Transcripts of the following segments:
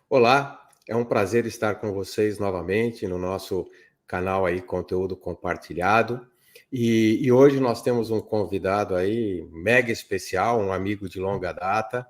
Olá, é um prazer estar com vocês novamente no nosso canal aí Conteúdo Compartilhado. E hoje nós temos um convidado aí mega especial, um amigo de longa data,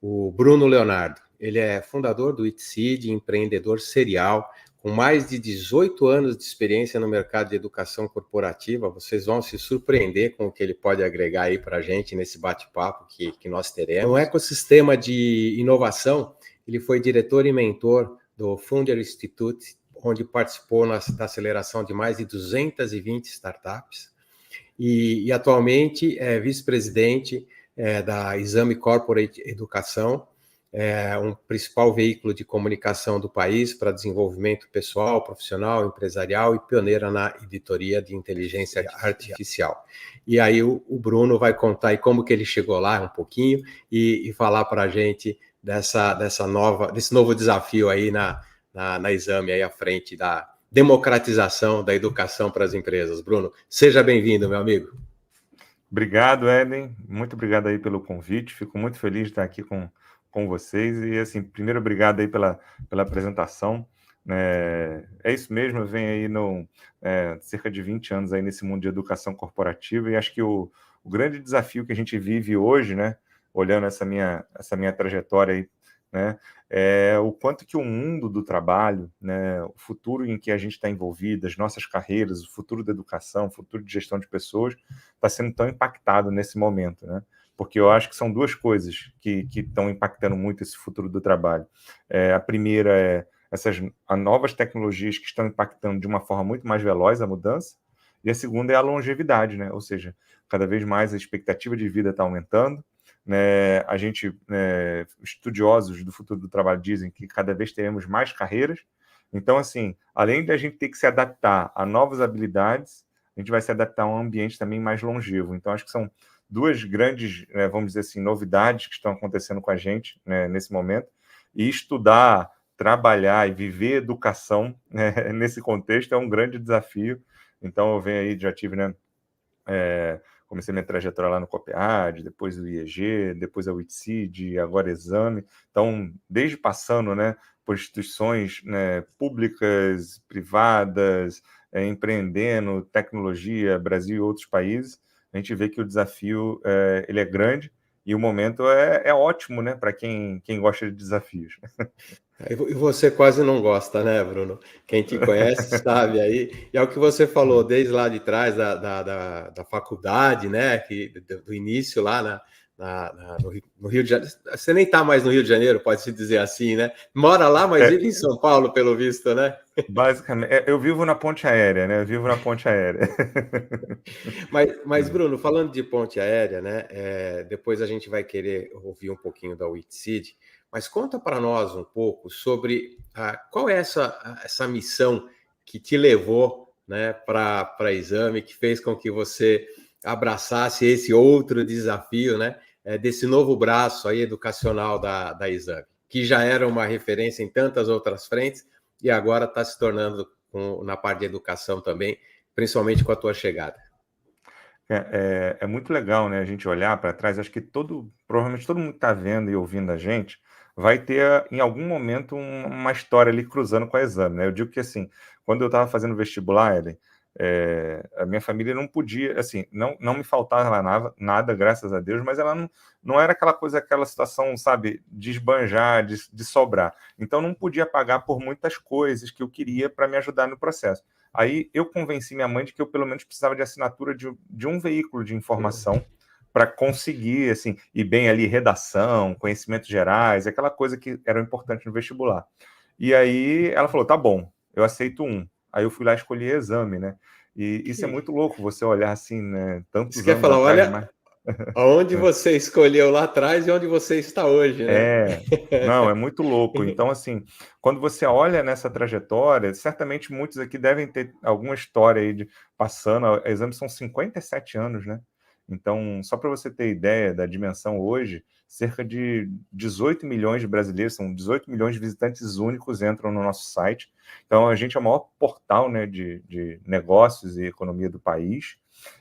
o Bruno Leonardo. Ele é fundador do ITSEED, empreendedor serial, com mais de 18 anos de experiência no mercado de educação corporativa. Vocês vão se surpreender com o que ele pode agregar aí para a gente nesse bate-papo que nós teremos. No ecossistema de inovação, ele foi diretor e mentor do Founder Institute, onde participou da aceleração de mais de 220 startups. E atualmente é vice-presidente da Exame Corporate Educação, um principal veículo de comunicação do país para desenvolvimento pessoal, profissional, empresarial e pioneira na editoria de inteligência artificial. E aí o Bruno vai contar aí como que ele chegou lá um pouquinho e falar para a gente desse novo desafio aí na Exame aí à frente da democratização da educação para as empresas. Bruno, seja bem-vindo, meu amigo. Obrigado, Eden. Muito obrigado aí pelo convite. Fico muito feliz de estar aqui com vocês. E, assim, primeiro, obrigado aí pela apresentação. É isso mesmo, eu venho aí cerca de 20 anos aí nesse mundo de educação corporativa e acho que o grande desafio que a gente vive hoje, né, olhando essa minha trajetória aí, né, é o quanto que o mundo do trabalho, né, o futuro em que a gente está envolvido, as nossas carreiras, o futuro da educação, o futuro de gestão de pessoas, está sendo tão impactado nesse momento, né? Porque eu acho que são duas coisas que estão impactando muito esse futuro do trabalho. A primeira é essas novas tecnologias que estão impactando de uma forma muito mais veloz a mudança, e a segunda é a longevidade, né? Ou seja, cada vez mais a expectativa de vida está aumentando, né? A gente, estudiosos do futuro do trabalho dizem que cada vez teremos mais carreiras, então, assim, além de a gente ter que se adaptar a novas habilidades, a gente vai se adaptar a um ambiente também mais longevo. Então, acho que são duas grandes, vamos dizer assim, novidades que estão acontecendo com a gente, né, nesse momento, e estudar, trabalhar e viver educação, né, nesse contexto é um grande desafio. Então, eu venho aí, já tive, né, comecei minha trajetória lá no COPEAD, depois o IEG, depois o ITSEED, agora Exame. Então, desde passando, né, por instituições, né, públicas, privadas, empreendendo, tecnologia, Brasil e outros países, a gente vê que o desafio ele é grande e o momento é ótimo, né, para quem gosta de desafios. E você quase não gosta, né, Bruno? Quem te conhece sabe aí. E é o que você falou desde lá de trás da faculdade, né? Do início lá no Rio de Janeiro. Você nem está mais no Rio de Janeiro, pode-se dizer assim, né? Mora lá, mas vive em São Paulo, pelo visto, né? Basicamente, eu vivo na ponte aérea, né? Eu vivo na ponte aérea. Mas, Bruno, falando de ponte aérea, né? Depois a gente vai querer ouvir um pouquinho da WITSEED, mas conta para nós um pouco sobre qual é essa missão que te levou, né, para Exame, que fez com que você abraçasse esse outro desafio, né, desse novo braço aí educacional da Exame, que já era uma referência em tantas outras frentes e agora está se tornando na parte de educação também, principalmente com a tua chegada. É muito legal, né, a gente olhar para trás. Acho que provavelmente todo mundo que está vendo e ouvindo a gente vai ter, em algum momento, uma história ali cruzando com a Exame, né? Eu digo que, assim, quando eu estava fazendo vestibular, Ellen, a minha família não podia, assim, não me faltava nada, graças a Deus, mas ela não era aquela coisa, aquela situação, sabe, de esbanjar, de sobrar. Então, não podia pagar por muitas coisas que eu queria para me ajudar no processo. Aí eu convenci minha mãe de que eu pelo menos precisava de assinatura de um veículo de informação para conseguir, assim, ir bem ali, redação, conhecimentos gerais, aquela coisa que era importante no vestibular. E aí ela falou, tá bom, eu aceito um. Aí eu fui lá escolher Exame, né? E isso é muito louco, você olhar assim, né, Você tantos quer anos falar, atrás, olha, mas... aonde você escolheu lá atrás e onde você está hoje, né? Não, é muito louco. Então, assim, quando você olha nessa trajetória, certamente muitos aqui devem ter alguma história aí passando. A Exame são 57 anos, né? Então, só para você ter ideia da dimensão hoje, cerca de 18 milhões de brasileiros, são 18 milhões de visitantes únicos entram no nosso site. Então, a gente é o maior portal, né, de negócios e economia do país.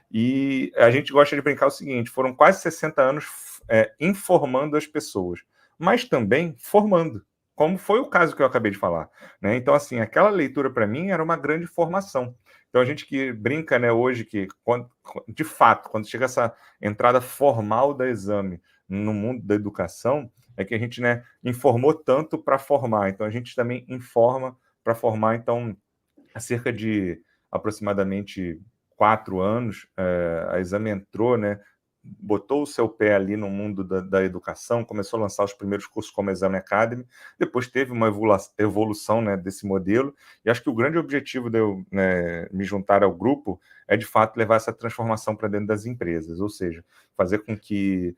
E a gente gosta de brincar o seguinte: foram quase 60 anos informando as pessoas, mas também formando. como foi o caso que eu acabei de falar, né? Então, assim, aquela leitura para mim era uma grande formação. Então, a gente que brinca, né, hoje que, de fato, quando chega essa entrada formal da Exame no mundo da educação, é que a gente, né, informou tanto para formar. Então, a gente também informa para formar. Então, há cerca de aproximadamente 4 anos, a Exame entrou, né, botou o seu pé ali no mundo da educação, começou a lançar os primeiros cursos como Exame Academy, depois teve uma evolução, né, desse modelo, e acho que o grande objetivo de eu, né, me juntar ao grupo é, de fato, levar essa transformação para dentro das empresas, ou seja, fazer com que,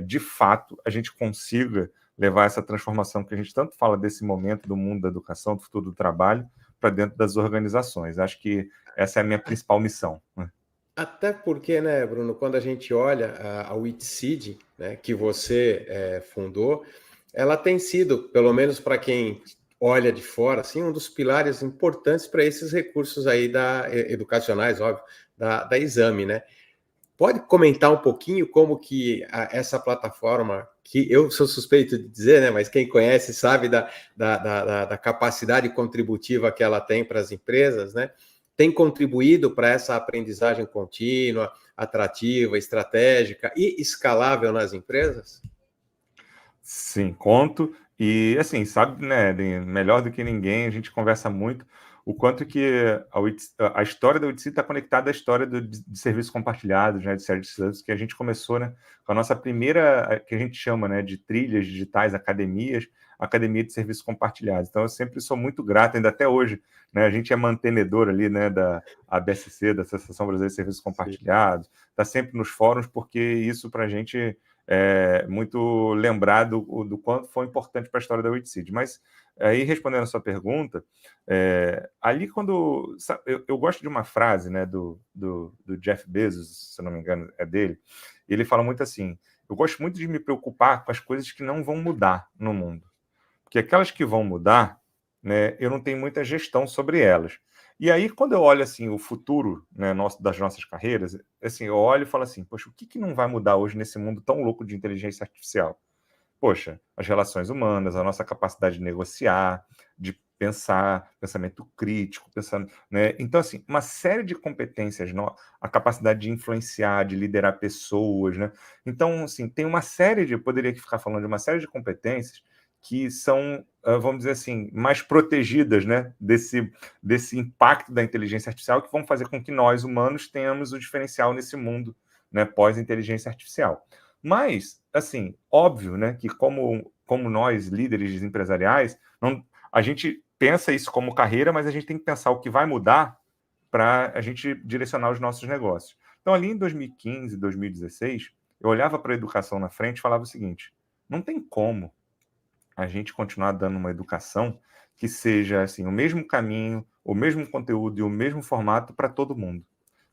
de fato, a gente consiga levar essa transformação que a gente tanto fala desse momento do mundo da educação, do futuro do trabalho, para dentro das organizações. Acho que essa é a minha principal missão, né? Até porque, né, Bruno, quando a gente olha a Witseed, né, que você fundou, ela tem sido, pelo menos para quem olha de fora, assim, um dos pilares importantes para esses recursos aí educacionais, óbvio, da Exame, né? Pode comentar um pouquinho como que essa plataforma, que eu sou suspeito de dizer, né, mas quem conhece sabe da capacidade contributiva que ela tem para as empresas, né? Tem contribuído para essa aprendizagem contínua, atrativa, estratégica e escalável nas empresas? Sim, conto. E, assim, sabe, né, melhor do que ninguém, a gente conversa muito o quanto que a história da UTC está conectada à história de serviços compartilhados, né, de serviços que a gente começou, né, com a nossa primeira, que a gente chama, né, de trilhas digitais, academias, academia de serviços compartilhados. Então, eu sempre sou muito grato, ainda até hoje, né, a gente é mantenedor ali, né, da ABSC, da Associação Brasileira de Serviços Compartilhados, está sempre nos fóruns, porque isso para a gente muito lembrado do quanto foi importante para a história da Witseed. Mas, aí, respondendo a sua pergunta, ali quando... Eu gosto de uma frase, né, do Jeff Bezos, se não me engano, é dele, e ele fala muito assim, eu gosto muito de me preocupar com as coisas que não vão mudar no mundo, porque aquelas que vão mudar, né, eu não tenho muita gestão sobre elas. E aí, quando eu olho assim, o futuro, né, das nossas carreiras, assim, eu olho e falo assim, poxa, o que não vai mudar hoje nesse mundo tão louco de inteligência artificial? Poxa, as relações humanas, a nossa capacidade de negociar, de pensar, pensamento crítico, pensando, né? Então, assim, uma série de competências, a capacidade de influenciar, de liderar pessoas, né? Então, assim, tem uma série eu poderia ficar falando de uma série de competências que são, vamos dizer assim, mais protegidas, né, desse impacto da inteligência artificial, que vão fazer com que nós, humanos, tenhamos o diferencial nesse mundo, né, pós-inteligência artificial. Mas, assim, óbvio, né, que como nós, líderes empresariais, a gente pensa isso como carreira, mas a gente tem que pensar o que vai mudar para a gente direcionar os nossos negócios. Então, ali em 2015, 2016, eu olhava para a educação na frente e falava o seguinte, não tem como a gente continuar dando uma educação que seja assim, o mesmo caminho, o mesmo conteúdo e o mesmo formato para todo mundo.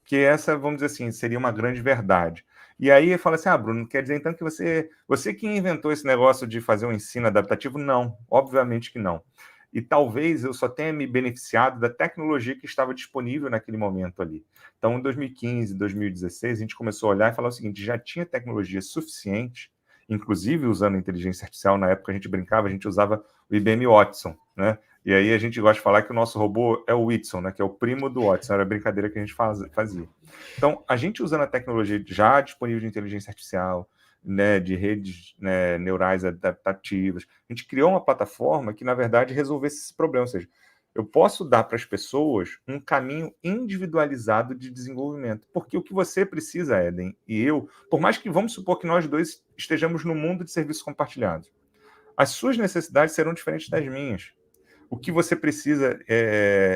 Que essa, vamos dizer assim, seria uma grande verdade. E aí ele fala assim, Bruno, quer dizer então que você que inventou esse negócio de fazer um ensino adaptativo? Não, obviamente que não. E talvez eu só tenha me beneficiado da tecnologia que estava disponível naquele momento ali. Então, em 2015, 2016, a gente começou a olhar e falar o seguinte, já tinha tecnologia suficiente, inclusive usando inteligência artificial, na época a gente brincava, a gente usava o IBM Watson, né? E aí a gente gosta de falar que o nosso robô é o Whitson, né? Que é o primo do Watson, era a brincadeira que a gente fazia. Então, a gente usando a tecnologia já disponível de inteligência artificial, né, de redes, né, neurais adaptativas, a gente criou uma plataforma que, na verdade, resolvesse esse problema. Ou seja, eu posso dar para as pessoas um caminho individualizado de desenvolvimento. Porque o que você precisa, Eden, e eu, por mais que vamos supor que nós dois estejamos no mundo de serviços compartilhados, as suas necessidades serão diferentes das minhas. O que você precisa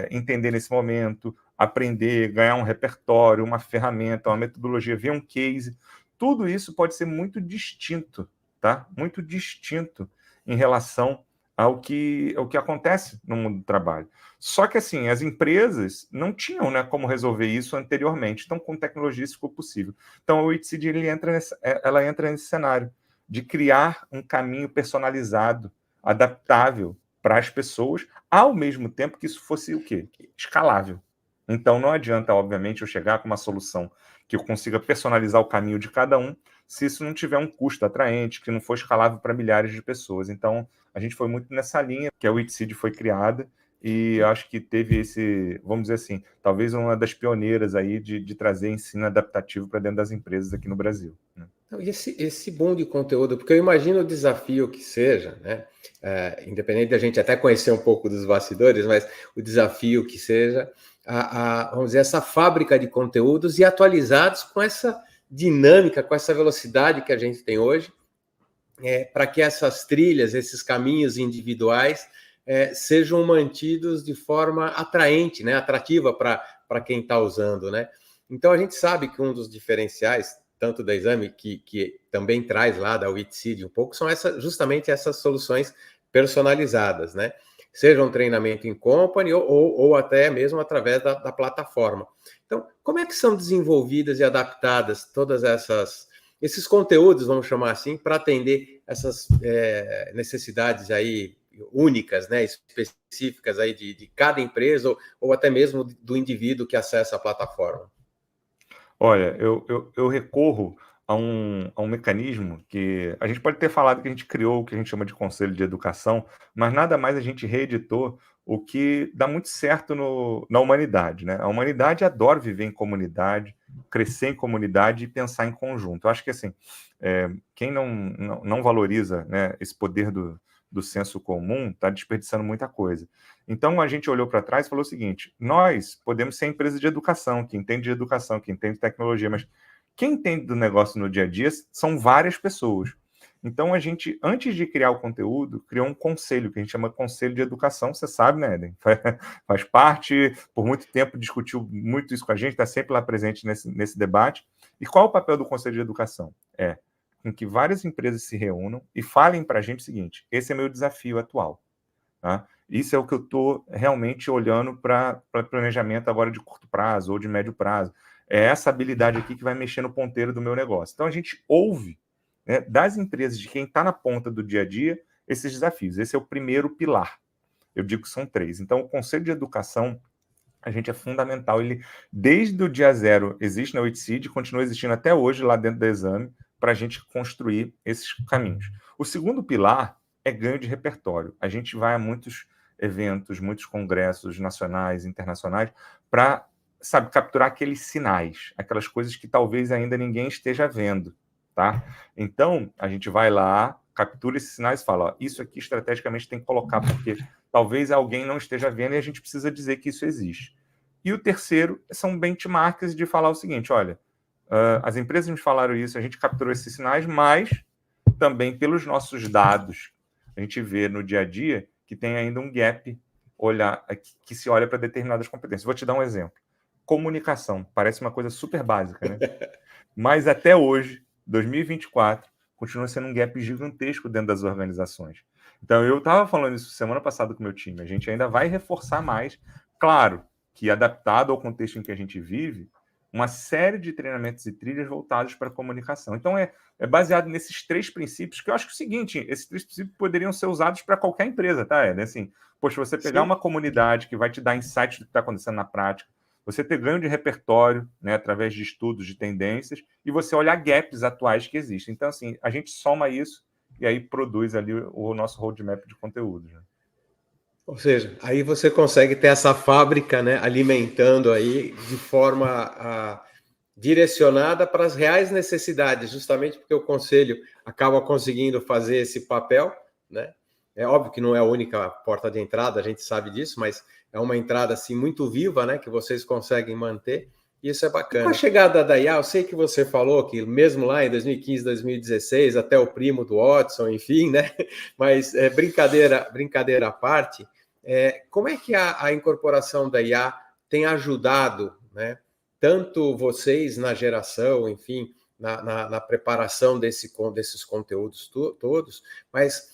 entender nesse momento, aprender, ganhar um repertório, uma ferramenta, uma metodologia, ver um case, tudo isso pode ser muito distinto, tá? Muito distinto em relação ao que acontece no mundo do trabalho. Só que, assim, as empresas não tinham, né, como resolver isso anteriormente. Então, com tecnologia, isso ficou possível. Então, o ITSID, ela entra nesse cenário de criar um caminho personalizado, adaptável para as pessoas, ao mesmo tempo que isso fosse o quê? Escalável. Então, não adianta, obviamente, eu chegar com uma solução que eu consiga personalizar o caminho de cada um, se isso não tiver um custo atraente, que não for escalável para milhares de pessoas. Então, a gente foi muito nessa linha que a Witseed foi criada, e acho que teve esse, vamos dizer assim, talvez uma das pioneiras aí de trazer ensino adaptativo para dentro das empresas aqui no Brasil, né? E esse boom de conteúdo, porque eu imagino o desafio que seja, né? Independente da gente até conhecer um pouco dos bastidores, mas o desafio que seja, vamos dizer, essa fábrica de conteúdos e atualizados com essa dinâmica, com essa velocidade que a gente tem hoje, para que essas trilhas, esses caminhos individuais sejam mantidos de forma atraente, né? Atrativa para quem está usando, né? Então a gente sabe que um dos diferenciais tanto da Exame, que também traz lá da Witseed um pouco, são justamente essas soluções personalizadas, né? Seja um treinamento em company ou até mesmo através da plataforma. Então, como é que são desenvolvidas e adaptadas todas esses conteúdos, vamos chamar assim, para atender essas necessidades aí únicas, né, específicas aí de cada empresa ou até mesmo do indivíduo que acessa a plataforma? Olha, eu recorro a um mecanismo que a gente pode ter falado que a gente criou o que a gente chama de conselho de educação, mas nada mais a gente reeditou o que dá muito certo na humanidade, né? A humanidade adora viver em comunidade, crescer em comunidade e pensar em conjunto. Eu acho que assim, quem não valoriza, né, esse poder do senso comum está desperdiçando muita coisa. Então a gente olhou para trás e falou o seguinte: nós podemos ser empresa de educação, que entende de educação, que entende de tecnologia, mas quem entende do negócio no dia a dia são várias pessoas. Então a gente, antes de criar o conteúdo, criou um conselho, que a gente chama de Conselho de Educação, você sabe, né, Eden? Faz parte, por muito tempo discutiu muito isso com a gente, está sempre lá presente nesse debate. E qual é o papel do Conselho de Educação? Com que várias empresas se reúnam e falem para a gente o seguinte: esse é meu desafio atual, tá? Isso é o que eu estou realmente olhando para planejamento agora de curto prazo ou de médio prazo. É essa habilidade aqui que vai mexer no ponteiro do meu negócio. Então a gente ouve, né, das empresas, de quem está na ponta do dia a dia, esses desafios. Esse é o primeiro pilar. Eu digo que são 3. Então o Conselho de Educação, a gente é fundamental. Ele, desde o dia zero, existe na Witseed, continua existindo até hoje lá dentro do Exame, para a gente construir esses caminhos. O segundo pilar é ganho de repertório. A gente vai a muitos eventos, muitos congressos nacionais, internacionais, para, sabe, capturar aqueles sinais, aquelas coisas que talvez ainda ninguém esteja vendo, tá? Então, a gente vai lá, captura esses sinais e fala: ó, isso aqui estrategicamente tem que colocar, porque talvez alguém não esteja vendo e a gente precisa dizer que isso existe. E o terceiro são benchmarks de falar o seguinte: olha, as empresas nos falaram isso, a gente capturou esses sinais, mas também pelos nossos dados, a gente vê no dia a dia que tem ainda um gap que se olha para determinadas competências. Vou te dar um exemplo. Comunicação, parece uma coisa super básica, né? Mas até hoje, 2024, continua sendo um gap gigantesco dentro das organizações. Então, eu estava falando isso semana passada com o meu time, a gente ainda vai reforçar mais, claro, que adaptado ao contexto em que a gente vive, uma série de treinamentos e trilhas voltados para a comunicação. Então, é baseado nesses 3 princípios, que eu acho que é o seguinte: esses 3 princípios poderiam ser usados para qualquer empresa, tá, Ed? Assim, poxa, você pegar uma comunidade que vai te dar insights do que está acontecendo na prática, você ter ganho de repertório, né, através de estudos de tendências, e você olhar gaps atuais que existem. Então, assim, a gente soma isso e aí produz ali o nosso roadmap de conteúdo, né? Ou seja, aí você consegue ter essa fábrica, né, alimentando aí de forma direcionada para as reais necessidades, justamente porque o conselho acaba conseguindo fazer esse papel, né? É óbvio que não é a única porta de entrada, a gente sabe disso, mas é uma entrada assim muito viva, né, que vocês conseguem manter. E isso é bacana. E com a chegada da IA, eu sei que você falou que mesmo lá em 2015, 2016, até o primo do Watson, enfim, né? Mas brincadeira à parte, como é que a incorporação da IA tem ajudado, né, tanto vocês na geração, enfim, na preparação desses conteúdos todos, mas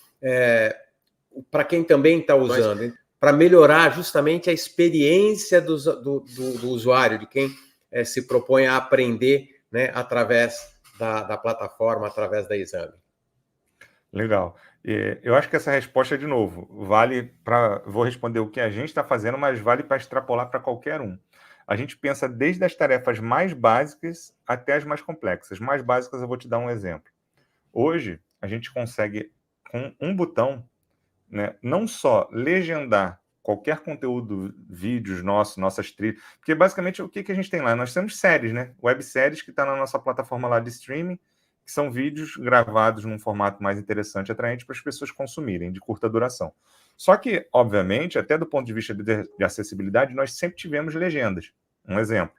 para quem também está usando, para melhorar justamente a experiência do usuário, de quem se propõe a aprender, né, através da plataforma, através da Exame. Legal. Eu acho que essa resposta, de novo, vale para... Vou responder o que a gente está fazendo, mas vale para extrapolar para qualquer um. a gente pensa desde as tarefas mais básicas até as mais complexas. Mais básicas, eu vou te dar um exemplo. Hoje, a gente consegue, com um botão, né, não só legendar qualquer conteúdo, vídeos nossos, nossas trilhas, porque basicamente o que a gente tem lá? Nós temos séries, né? Webséries que está na nossa plataforma lá de streaming, que são vídeos gravados num formato mais interessante e atraente para as pessoas consumirem, de curta duração. Só que, obviamente, até do ponto de vista de acessibilidade, nós sempre tivemos legendas. Um exemplo.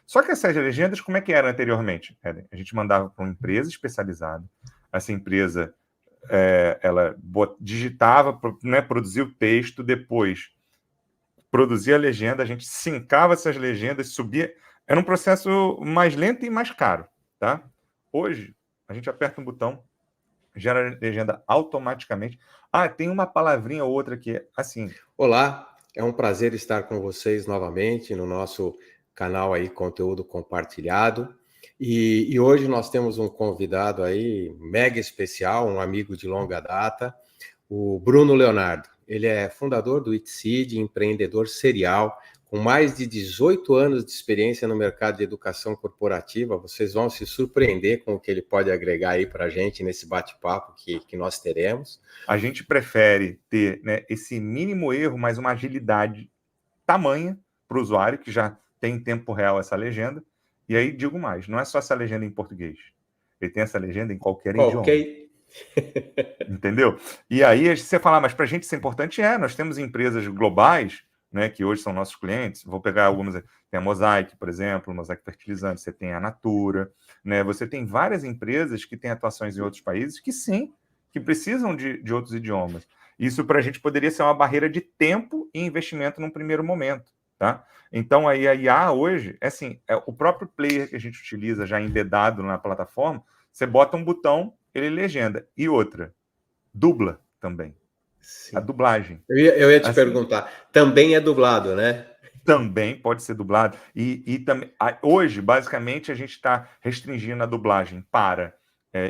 Só que essas legendas, como é que era anteriormente? A gente mandava para uma empresa especializada, essa empresa ela digitava, né, produzia o texto, depois produzia a legenda, a gente sincava essas legendas, subia. Era um processo mais lento e mais caro, tá? Hoje, a gente aperta um botão, gera a legenda automaticamente. Ah, tem uma palavrinha ou outra que é assim. Olá, é um prazer estar com vocês novamente no nosso canal aí Conteúdo Compartilhado. E hoje nós temos um convidado aí mega especial, um amigo de longa data, o Bruno Leonardo. Ele é fundador do ITSEED, empreendedor serial, com mais de 18 anos de experiência no mercado de educação corporativa. Vocês vão se surpreender com o que ele pode agregar aí para a gente nesse bate-papo que nós teremos. A gente prefere ter, né, esse mínimo erro, mas uma agilidade tamanha para o usuário, que já tem em tempo real essa legenda. E aí, digo mais, não é só essa legenda em português. Ele tem essa legenda em qualquer idioma. Entendeu? E aí você fala, mas para a gente isso é importante? Nós temos empresas globais, né, que hoje são nossos clientes. Vou pegar algumas. Tem a Mosaic, por exemplo, Mosaic Fertilizante, você tem a Natura, né? Você tem várias empresas que têm atuações em outros países que sim, que precisam de outros idiomas. Isso para a gente poderia ser uma barreira de tempo e investimento num primeiro momento, tá? Então aí a IA hoje, assim, o próprio player que a gente utiliza já embedado na plataforma, você bota um botão, ele legenda. E outra, dubla também. Sim. A dublagem. Eu ia te perguntar, também é dublado, né? Também pode ser dublado. E também, hoje, basicamente, a gente está restringindo a dublagem para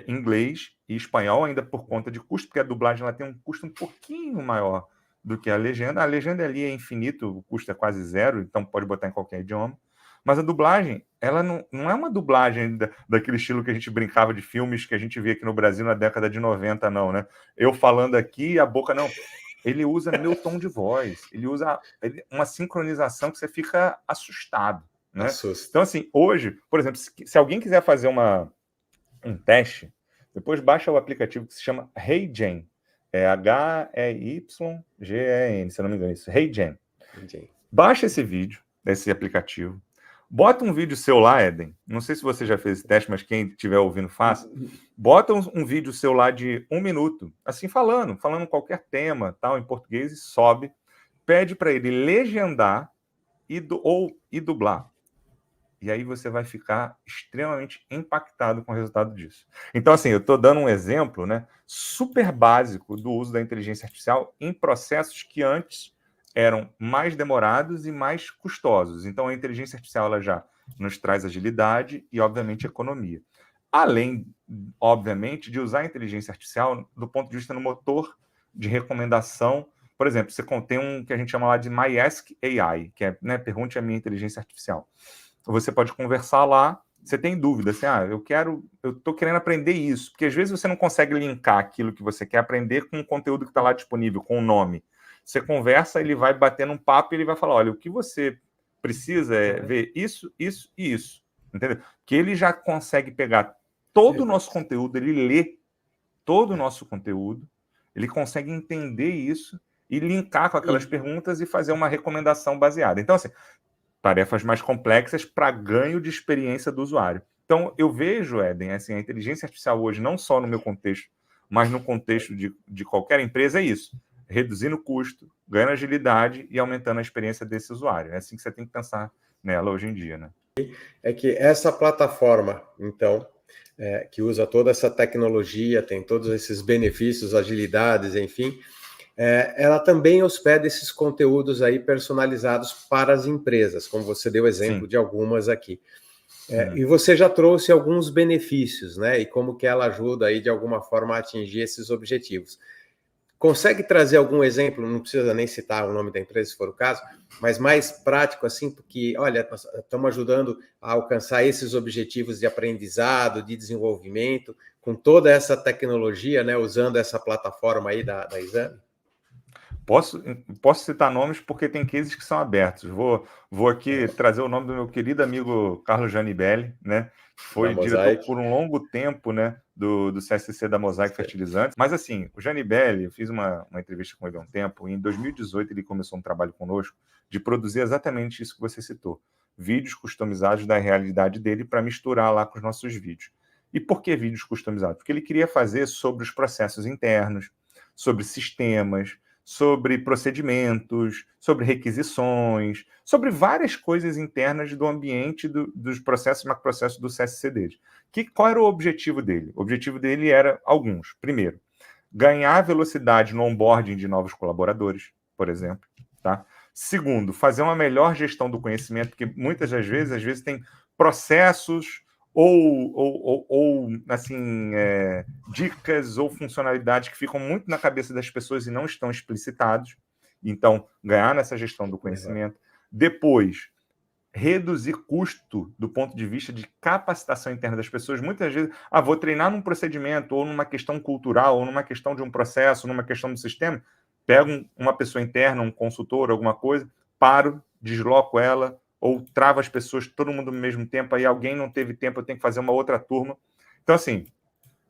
inglês e espanhol, ainda por conta de custo, porque a dublagem ela tem um custo um pouquinho maior do que a legenda. A legenda ali é infinito, o custo é quase zero, então pode botar em qualquer idioma. Mas a dublagem, ela não é uma dublagem daquele estilo que a gente brincava de filmes que a gente via aqui no Brasil na década de 90, não, né? Eu falando aqui, a boca não. Ele usa meu tom de voz, ele usa uma sincronização que você fica assustado, né? Assusta. Então, assim, hoje, por exemplo, se alguém quiser fazer um teste, depois baixa o aplicativo que se chama HeyGen. É HEYGEN, se eu não me engano, isso. HeyGen. Baixa esse vídeo desse aplicativo. Bota um vídeo seu lá, Éden. Não sei se você já fez esse teste, mas quem estiver ouvindo, faça. Bota um vídeo seu lá de 1 minuto, assim, falando qualquer tema, tal, em português, e sobe. Pede para ele legendar e dublar. E aí você vai ficar extremamente impactado com o resultado disso. Então, assim, eu estou dando um exemplo, né, super básico do uso da inteligência artificial em processos que antes eram mais demorados e mais custosos. Então, a inteligência artificial ela já nos traz agilidade e, obviamente, economia. Além, obviamente, de usar a inteligência artificial do ponto de vista no motor de recomendação. Por exemplo, você tem um que a gente chama lá de MyAsk AI, que é, né, pergunte à minha inteligência artificial. Você pode conversar lá, você tem dúvida, assim, eu estou querendo aprender isso, porque às vezes você não consegue linkar aquilo que você quer aprender com o conteúdo que está lá disponível, com o nome. Você conversa, ele vai bater num papo e ele vai falar, olha, o que você precisa é ver isso, isso e isso, entendeu? Que ele já consegue pegar todo o nosso conteúdo, ele lê todo o nosso conteúdo, ele consegue entender isso e linkar com aquelas perguntas e fazer uma recomendação baseada. Então, assim, tarefas mais complexas para ganho de experiência do usuário. Então, eu vejo, Éden, assim, a inteligência artificial hoje, não só no meu contexto, mas no contexto de qualquer empresa, é isso. Reduzindo o custo, ganhando agilidade e aumentando a experiência desse usuário. É assim que você tem que pensar nela hoje em dia, né? É que essa plataforma, então, que usa toda essa tecnologia, tem todos esses benefícios, agilidades, enfim, ela também hospeda esses conteúdos aí personalizados para as empresas, como você deu exemplo de algumas aqui. E você já trouxe alguns benefícios, né? E como que ela ajuda aí, de alguma forma, a atingir esses objetivos. Consegue trazer algum exemplo, não precisa nem citar o nome da empresa, se for o caso, mas mais prático, assim, porque, olha, nós estamos ajudando a alcançar esses objetivos de aprendizado, de desenvolvimento, com toda essa tecnologia, né, usando essa plataforma aí da Exame? Posso citar nomes porque tem cases que são abertos. Vou aqui trazer o nome do meu querido amigo Carlos Janibelli, né? Que Da foi diretor Mosaic. por um longo tempo, né? Do CSC da Mosaic Fertilizantes. Mas assim, o Janibelli, eu fiz uma entrevista com ele há um tempo, e em 2018 ele começou um trabalho conosco de produzir exatamente isso que você citou. Vídeos customizados da realidade dele para misturar lá com os nossos vídeos. E por que vídeos customizados? Porque ele queria fazer sobre os processos internos, sobre sistemas, sobre procedimentos, sobre requisições, sobre várias coisas internas do ambiente dos processos, macroprocessos do CSC dele. Qual era o objetivo dele? O objetivo dele era alguns. Primeiro, ganhar velocidade no onboarding de novos colaboradores, por exemplo. Tá? Segundo, fazer uma melhor gestão do conhecimento, porque muitas das vezes, às vezes tem processos ou assim, dicas ou funcionalidades que ficam muito na cabeça das pessoas e não estão explicitados. Então, ganhar nessa gestão do conhecimento. Depois, reduzir custo do ponto de vista de capacitação interna das pessoas. Muitas vezes, vou treinar num procedimento, ou numa questão cultural, ou numa questão de um processo, numa questão do sistema, pego uma pessoa interna, um consultor, alguma coisa, paro, desloco ela, ou travo as pessoas, todo mundo no mesmo tempo, aí alguém não teve tempo, eu tenho que fazer uma outra turma. Então, assim,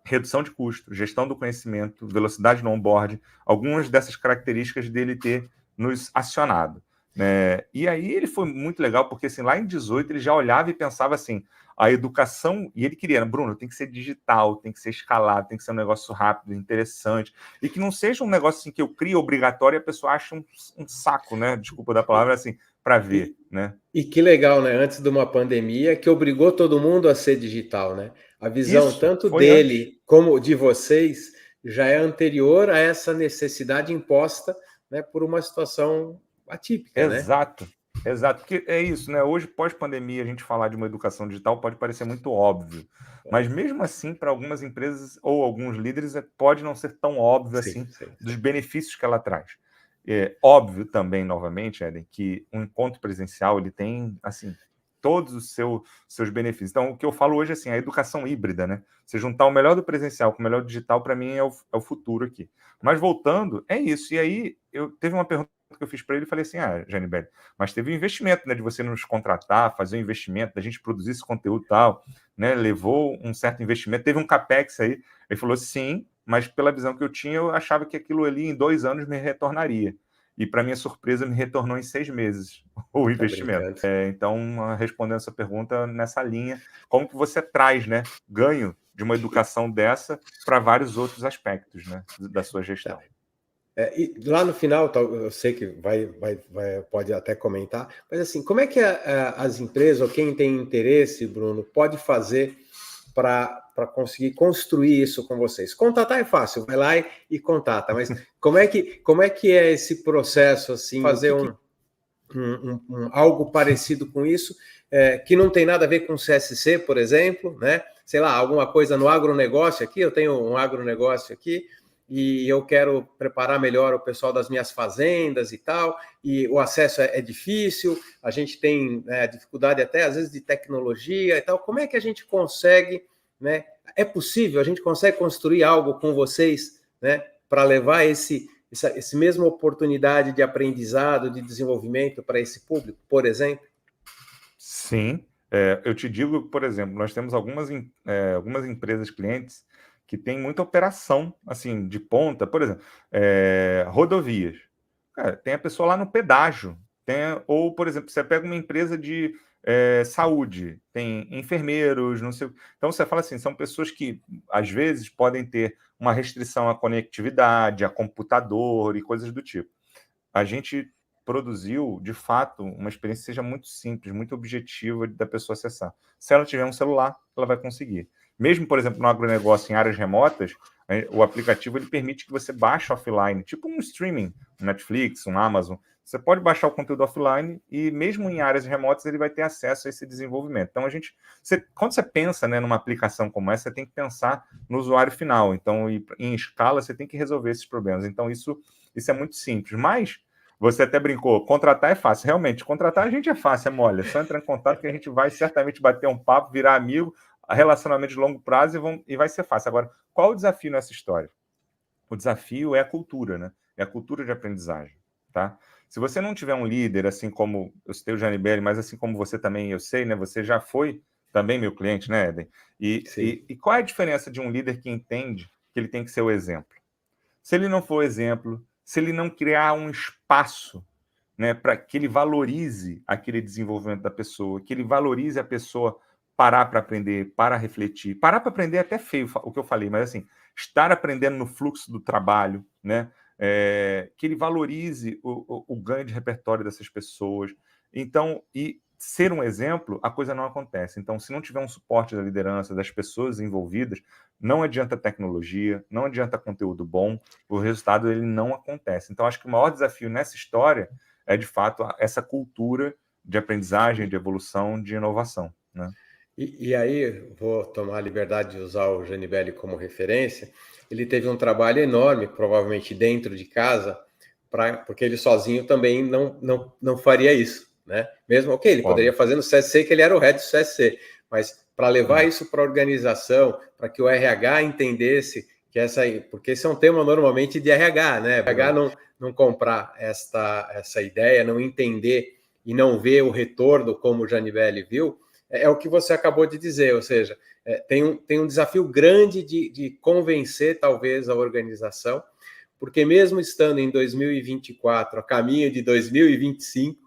redução de custo, gestão do conhecimento, velocidade no onboard, algumas dessas características dele ter nos acionado. E aí ele foi muito legal, porque assim, lá em 18 ele já olhava e pensava assim, a educação, e ele queria, Bruno, tem que ser digital, tem que ser escalado, tem que ser um negócio rápido, interessante, e que não seja um negócio assim que eu crio obrigatório e a pessoa acha um saco, né? Desculpa da palavra, assim, para ver, né? E que legal, né? Antes de uma pandemia que obrigou todo mundo a ser digital, né? A visão Isso, tanto foi antes. dele como de vocês já é anterior a essa necessidade imposta, né, por uma situação atípica, né? Exato, exato. Porque é isso, né? Hoje, pós-pandemia, a gente falar de uma educação digital pode parecer muito óbvio. Mas mesmo assim, para algumas empresas ou alguns líderes, pode não ser tão óbvio Sim, assim sim, dos sim. benefícios que ela traz. É óbvio também, novamente, Eden, que um encontro presencial ele tem assim todos os seus benefícios. Então, o que eu falo hoje é assim, a educação híbrida, né? Você juntar o melhor do presencial com o melhor do digital, para mim, é o futuro aqui. Mas voltando, é isso. E aí, teve uma pergunta que eu fiz para ele e falei assim, Janibelli, mas teve um investimento, né, de você nos contratar, fazer um investimento, da gente produzir esse conteúdo e tal, né? Levou um certo investimento, teve um capex aí. Ele falou, sim, mas pela visão que eu tinha, eu achava que aquilo ali em 2 anos me retornaria. E, para minha surpresa, me retornou em 6 meses o Tá investimento. brincando. Então, respondendo essa pergunta nessa linha, como que você traz, né, ganho de uma educação dessa para vários outros aspectos, né, da sua gestão? E lá no final, eu sei que pode até comentar, mas assim, como é que as empresas ou quem tem interesse, Bruno, pode fazer para conseguir construir isso com vocês? Contatar é fácil, vai lá e contata, mas como é que é esse processo assim, fazer algo parecido com isso, que não tem nada a ver com CSC, por exemplo, né? Sei lá, alguma coisa no agronegócio aqui, eu tenho um agronegócio aqui, e eu quero preparar melhor o pessoal das minhas fazendas e tal, e o acesso é difícil, a gente tem dificuldade até às vezes de tecnologia e tal. Como é que a gente consegue, né? É possível, a gente consegue construir algo com vocês, né, para levar essa mesma oportunidade de aprendizado, de desenvolvimento para esse público, por exemplo? Sim, eu te digo, por exemplo, nós temos algumas empresas clientes que têm muita operação, assim, de ponta, por exemplo, rodovias. Cara, tem a pessoa lá no pedágio, ou, por exemplo, você pega uma empresa de saúde, tem enfermeiros, não sei. Então você fala assim, são pessoas que às vezes podem ter uma restrição à conectividade, a computador e coisas do tipo. A gente produziu, de fato, uma experiência que seja muito simples, muito objetiva da pessoa acessar. Se ela tiver um celular, ela vai conseguir. Mesmo, por exemplo, no agronegócio, em áreas remotas, o aplicativo ele permite que você baixe offline, tipo um streaming, um Netflix, um Amazon. Você pode baixar o conteúdo offline e mesmo em áreas remotas ele vai ter acesso a esse desenvolvimento. Então, quando você pensa, né, numa aplicação como essa, você tem que pensar no usuário final. Então, em escala, você tem que resolver esses problemas. Então, isso é muito simples. Mas, você até brincou, contratar é fácil. Realmente, contratar a gente é fácil, é mole. É só entrar em contato que a gente vai certamente bater um papo, virar amigo, relacionamento de longo prazo e vai ser fácil. Agora, qual o desafio nessa história? O desafio é a cultura, né? É a cultura de aprendizagem, tá? Se você não tiver um líder, assim como eu citei o Janibelli, mas assim como você também, eu sei, né? Você já foi também meu cliente, né, Eden? E qual é a diferença de um líder que entende que ele tem que ser o exemplo? Se ele não for o exemplo, se ele não criar um espaço, né, para que ele valorize aquele desenvolvimento da pessoa, que ele valorize a pessoa parar para aprender, para refletir. Parar para aprender é até feio o que eu falei, mas assim, estar aprendendo no fluxo do trabalho, né? Que ele valorize o ganho de repertório dessas pessoas. Então, e ser um exemplo, a coisa não acontece. Então, se não tiver um suporte da liderança, das pessoas envolvidas, não adianta tecnologia, não adianta conteúdo bom, o resultado ele não acontece. Então, acho que o maior desafio nessa história é, de fato, essa cultura de aprendizagem, de evolução, de inovação, né? E aí, vou tomar a liberdade de usar o Janibelli como referência. Ele teve um trabalho enorme, provavelmente dentro de casa, porque ele sozinho também não faria isso, né? Mesmo, ok, ele poderia Óbvio. fazer no CSC, que ele era o head do CSC, mas para levar isso para a organização, para que o RH entendesse que porque esse é um tema normalmente de RH, né? O RH não comprar essa ideia, não entender e não ver o retorno como o Janibelli viu, é o que você acabou de dizer, ou seja, tem um desafio grande de convencer, talvez, a organização, porque mesmo estando em 2024, a caminho de 2025,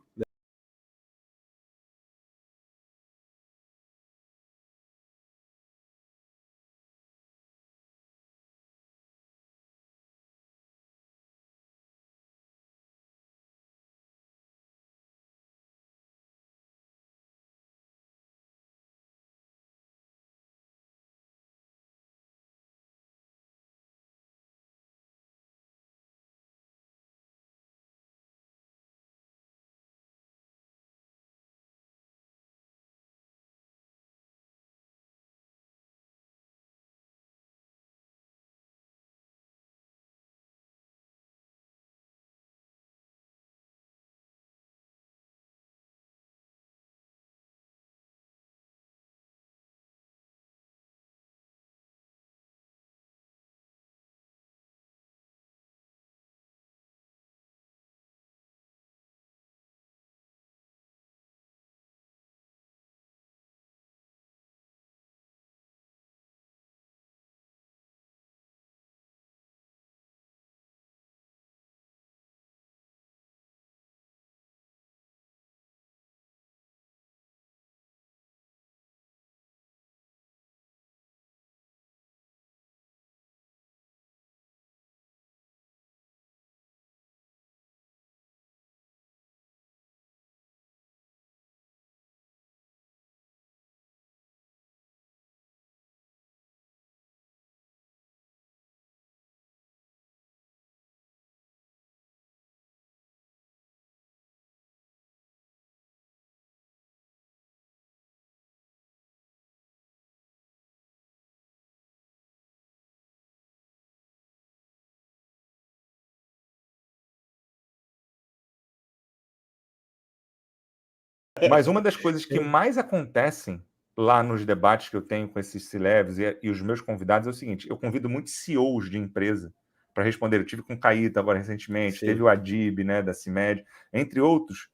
Mas uma das coisas que mais acontecem lá nos debates que eu tenho com esses C-Levels e os meus convidados é o seguinte: eu convido muitos CEOs de empresa para responder. Eu tive com o Caíta agora recentemente, teve o Adib, né, da CIMED, entre outros.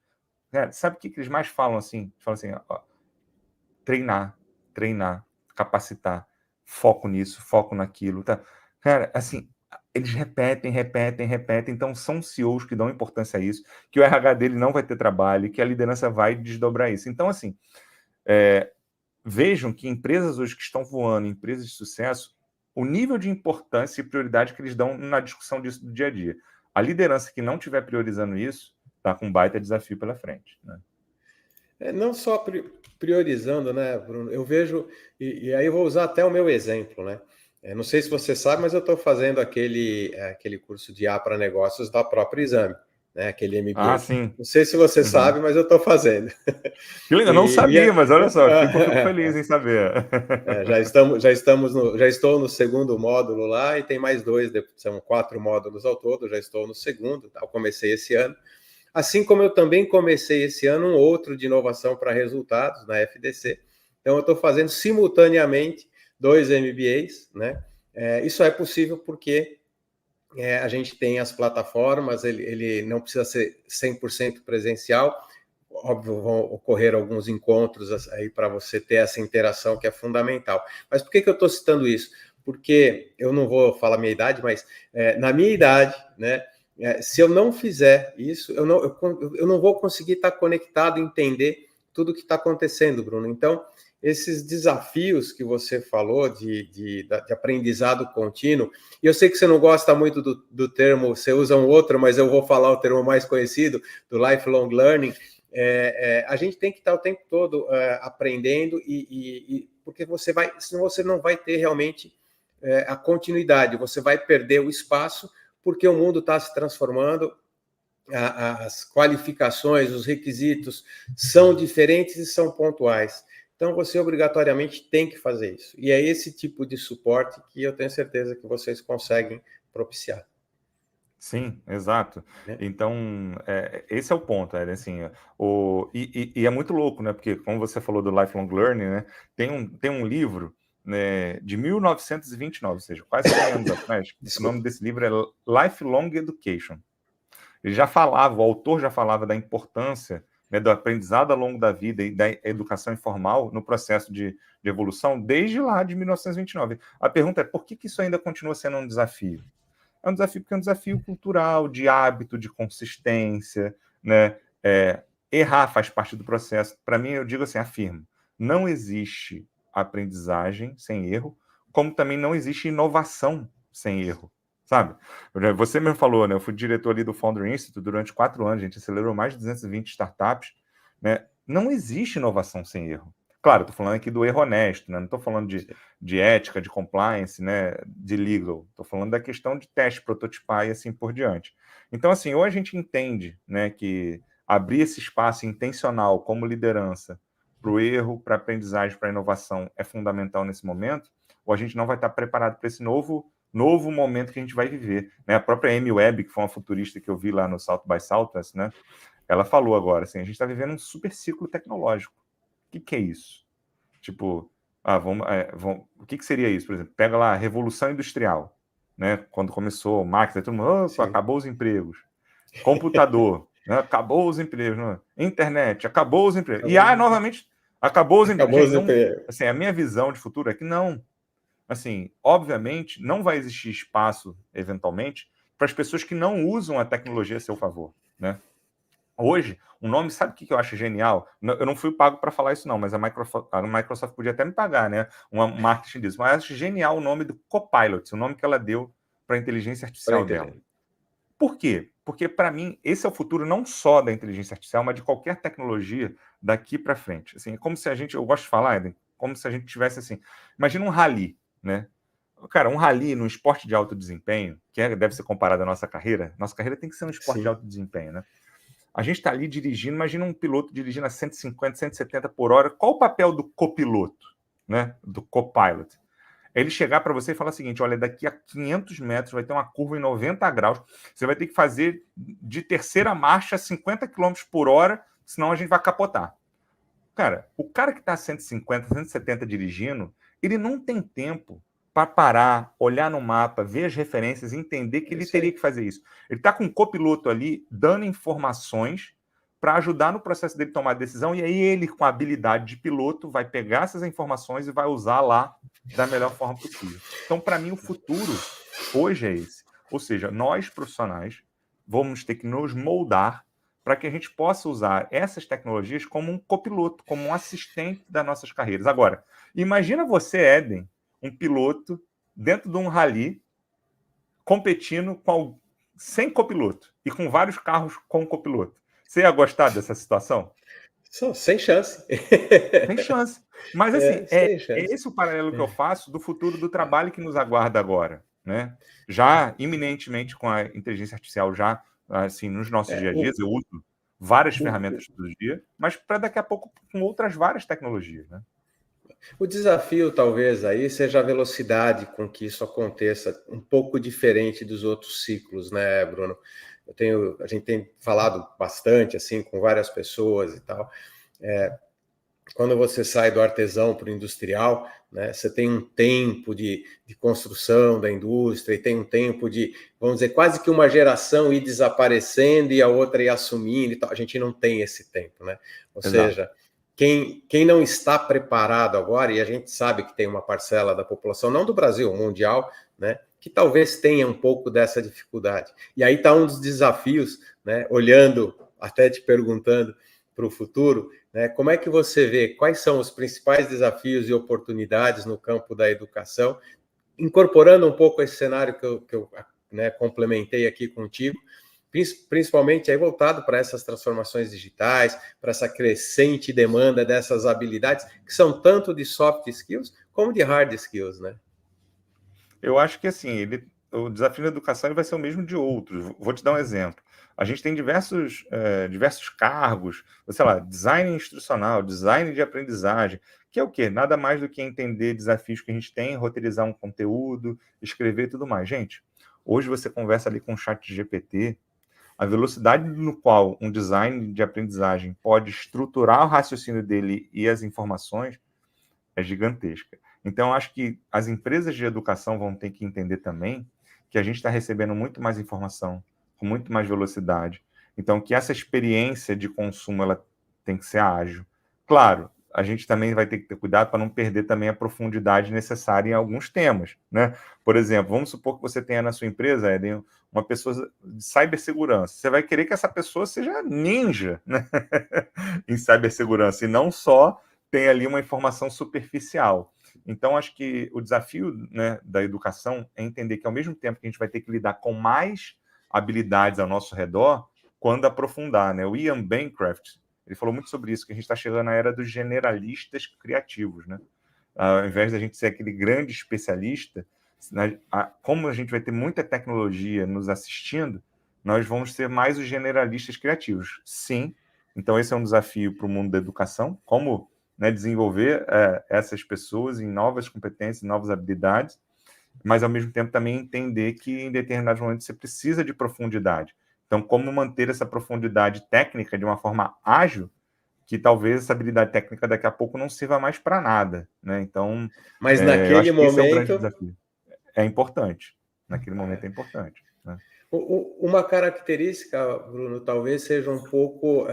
Né, sabe o que eles mais falam assim? Falam assim, ó, treinar, capacitar, foco nisso, foco naquilo, tá? Cara, assim, eles repetem, então são CEOs que dão importância a isso, que o RH dele não vai ter trabalho, que a liderança vai desdobrar isso. Então, assim, vejam que empresas hoje que estão voando, empresas de sucesso, o nível de importância e prioridade que eles dão na discussão disso do dia a dia. A liderança que não estiver priorizando isso, está com um baita desafio pela frente, né? Não só priorizando, né, Bruno? Eu vejo, e aí eu vou usar até o meu exemplo, né? Não sei se você sabe, mas eu estou fazendo aquele curso de IA para negócios da própria Exame, né? Aquele Ah, MBA. sim. Não sei se você Uhum. sabe, mas eu estou fazendo. Que legal, não E, sabia, mas olha só, fico é, feliz em saber. já estou no segundo módulo lá e tem mais dois, são 4 módulos ao todo, já estou no segundo, tá? Eu comecei esse ano. Assim como eu também comecei esse ano um outro de inovação para resultados na FDC. Então, eu estou fazendo simultaneamente 2 MBAs, né? Isso é possível porque a gente tem as plataformas, ele não precisa ser 100% presencial. Óbvio, vão ocorrer alguns encontros aí para você ter essa interação que é fundamental. Mas por que eu estou citando isso? Porque eu não vou falar a minha idade, mas na minha idade, né? Se eu não fizer isso, eu não vou conseguir estar conectado e entender tudo o que está acontecendo, Bruno. Então, esses desafios que você falou de aprendizado contínuo, e eu sei que você não gosta muito do termo, você usa um outro, mas eu vou falar o termo mais conhecido, do lifelong learning. A gente tem que estar o tempo todo aprendendo, porque senão você não vai ter realmente a continuidade, você vai perder o espaço, porque o mundo está se transformando, as qualificações, os requisitos são diferentes e são pontuais. Então, você obrigatoriamente tem que fazer isso. E é esse tipo de suporte que eu tenho certeza que vocês conseguem propiciar. Sim, exato. Né? Então, esse é o ponto, assim, e é muito louco, né? Porque, como você falou do lifelong learning, né? Tem um livro, né, de 1929, ou seja, quase 100 anos atrás. O nome Desculpa. desse livro é Lifelong Education. Ele já falava, o autor já falava da importância, né, do aprendizado ao longo da vida e da educação informal no processo de evolução desde lá de 1929. A pergunta é, por que isso ainda continua sendo um desafio? É um desafio porque é um desafio cultural, de hábito, de consistência, né? Errar faz parte do processo. Para mim, eu digo assim, afirmo, não existe aprendizagem sem erro, como também não existe inovação sem erro, sabe? Você mesmo falou, né? Eu fui diretor ali do Founder Institute durante 4 anos, a gente acelerou mais de 220 startups, né? Não existe inovação sem erro. Claro, estou falando aqui do erro honesto, né? Não estou falando de ética, de compliance, né? De legal. Estou falando da questão de teste, prototipar e assim por diante. Então, assim, ou a gente entende, né, que abrir esse espaço intencional como liderança para o erro, para a aprendizagem, para a inovação é fundamental nesse momento, ou a gente não vai estar preparado para esse novo momento que a gente vai viver. Né? A própria Amy Webb, que foi uma futurista que eu vi lá no South by Southwest, né? Ela falou agora, assim, a gente está vivendo um super ciclo tecnológico. O que é isso? Tipo, o que seria isso? Por exemplo, pega lá a Revolução Industrial, né? Quando começou a máquina, todo mundo, acabou os empregos. Computador, né? Acabou os empregos. Né? Internet, acabou os empregos. E novamente, acabou os empregos. Acabou Gente, os não, empregos. assim, a minha visão de futuro é que não. Assim, obviamente, não vai existir espaço, eventualmente, para as pessoas que não usam a tecnologia a seu favor, né? Hoje, um nome, sabe o que eu acho genial? Eu não fui pago para falar isso, não, mas a Microsoft podia até me pagar, né? Um marketing disso. Mas eu acho genial o nome do Copilot, o nome que ela deu para a inteligência artificial dela. Por quê? Porque, para mim, esse é o futuro não só da inteligência artificial, mas de qualquer tecnologia daqui para frente. Assim, é como se a gente, eu gosto de falar, Eden, como se a gente tivesse assim, imagina um rally, né? Cara, um rally num esporte de alto desempenho, que deve ser comparado à nossa carreira tem que ser um esporte de alto desempenho, né? A gente está ali dirigindo, imagina um piloto dirigindo a 150, 170 por hora. Qual o papel do copiloto, né? Do copilot? Ele chegar para você e falar o seguinte: olha, daqui a 500 metros vai ter uma curva em 90 graus, você vai ter que fazer de terceira marcha 50 km por hora, senão a gente vai capotar. Cara, o cara que está a 150, 170 dirigindo, ele não tem tempo para parar, olhar no mapa, ver as referências e entender que ele teria que fazer isso. Ele está com um copiloto ali, dando informações para ajudar no processo dele tomar a decisão, e aí ele, com a habilidade de piloto, vai pegar essas informações e vai usar lá da melhor forma possível. Então, para mim, o futuro hoje é esse. Ou seja, nós, profissionais, vamos ter que nos moldar para que a gente possa usar essas tecnologias como um copiloto, como um assistente das nossas carreiras. Agora, imagina você, Eden, um piloto dentro de um rally, competindo sem copiloto e com vários carros com copiloto. Você ia gostar dessa situação? Sem chance. Sem chance. Mas, assim, Sem é chance. esse o paralelo que eu faço do futuro do trabalho que nos aguarda agora, né? Já iminentemente com a inteligência artificial, já assim, nos nossos É, dia a dias, eu uso várias ferramentas todo dia, mas para daqui a pouco com outras várias tecnologias, né? o desafio, talvez, aí seja a velocidade com que isso aconteça, um pouco diferente dos outros ciclos, né, Bruno? A gente tem falado bastante, assim, com várias pessoas e tal. Quando você sai do artesão para o industrial, né, você tem um tempo de construção da indústria e tem um tempo de, vamos dizer, quase que uma geração ir desaparecendo e a outra ir assumindo e tal. A gente não tem esse tempo, né? Ou Exato. seja, quem não está preparado agora, e a gente sabe que tem uma parcela da população, não do Brasil, mundial, né, que talvez tenha um pouco dessa dificuldade. E aí está um dos desafios, né, olhando, até te perguntando para o futuro, né, como é que você vê quais são os principais desafios e oportunidades no campo da educação, incorporando um pouco esse cenário que eu né, complementei aqui contigo, principalmente aí voltado para essas transformações digitais, para essa crescente demanda dessas habilidades, que são tanto de soft skills como de hard skills, né? Eu acho que assim, o desafio da educação ele vai ser o mesmo de outros. Vou te dar um exemplo. A gente tem diversos cargos, sei lá, design instrucional, design de aprendizagem, que é o quê? Nada mais do que entender desafios que a gente tem, roteirizar um conteúdo, escrever e tudo mais. Gente, hoje você conversa ali com o chat GPT, a velocidade no qual um design de aprendizagem pode estruturar o raciocínio dele e as informações é gigantesca. Então, acho que as empresas de educação vão ter que entender também que a gente está recebendo muito mais informação, com muito mais velocidade. Então, que essa experiência de consumo ela tem que ser ágil. Claro, a gente também vai ter que ter cuidado para não perder também a profundidade necessária em alguns temas, né? Por exemplo, vamos supor que você tenha na sua empresa, Eden, uma pessoa de cibersegurança. Você vai querer que essa pessoa seja ninja, né? em cibersegurança, e não só tem ali uma informação superficial. Então, acho que o desafio, né, da educação é entender que, ao mesmo tempo que a gente vai ter que lidar com mais habilidades ao nosso redor, quando aprofundar, né? O Ian Bancroft, ele falou muito sobre isso, que a gente está chegando na era dos generalistas criativos, né? Ao invés da gente ser aquele grande especialista, como a gente vai ter muita tecnologia nos assistindo, nós vamos ser mais os generalistas criativos. Sim, então esse é um desafio para o mundo da educação, como, né, desenvolver essas pessoas em novas competências, novas habilidades, mas ao mesmo tempo também entender que em determinados momentos você precisa de profundidade. Então, como manter essa profundidade técnica de uma forma ágil, que talvez essa habilidade técnica daqui a pouco não sirva mais para nada, né? Então, Mas eu naquele acho que esse é o grande momento, desafio. É importante. Naquele momento é importante, né? uma característica, Bruno, talvez seja um pouco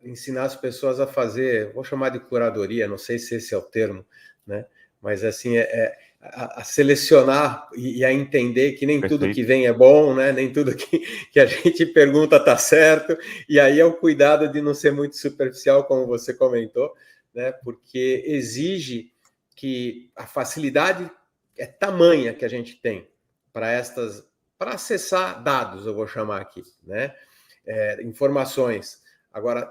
ensinar as pessoas a fazer, vou chamar de curadoria, não sei se esse é o termo, né? Mas assim, a selecionar e a entender que nem tudo que Perfeito. vem é bom, né? Nem tudo que a gente pergunta está certo, e aí é o cuidado de não ser muito superficial, como você comentou, né? Porque exige que a facilidade é tamanha que a gente tem para acessar dados, eu vou chamar aqui, né? Informações. Agora,